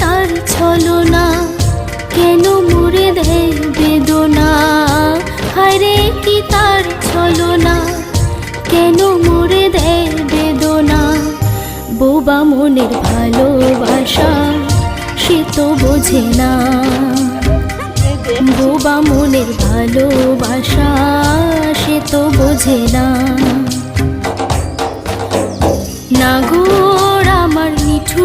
তার ছলনা, কেন মুড়ে দেয় বেদনা। হায়রে কি তার ছলনা, কেন মুড়ে দেয় বেদনা। বোবা মনের ভালোবাসা সে তো বোঝে না, বোবা মনের ভালোবাসা সে তো বোঝে না। নাগর আমার নিঠুর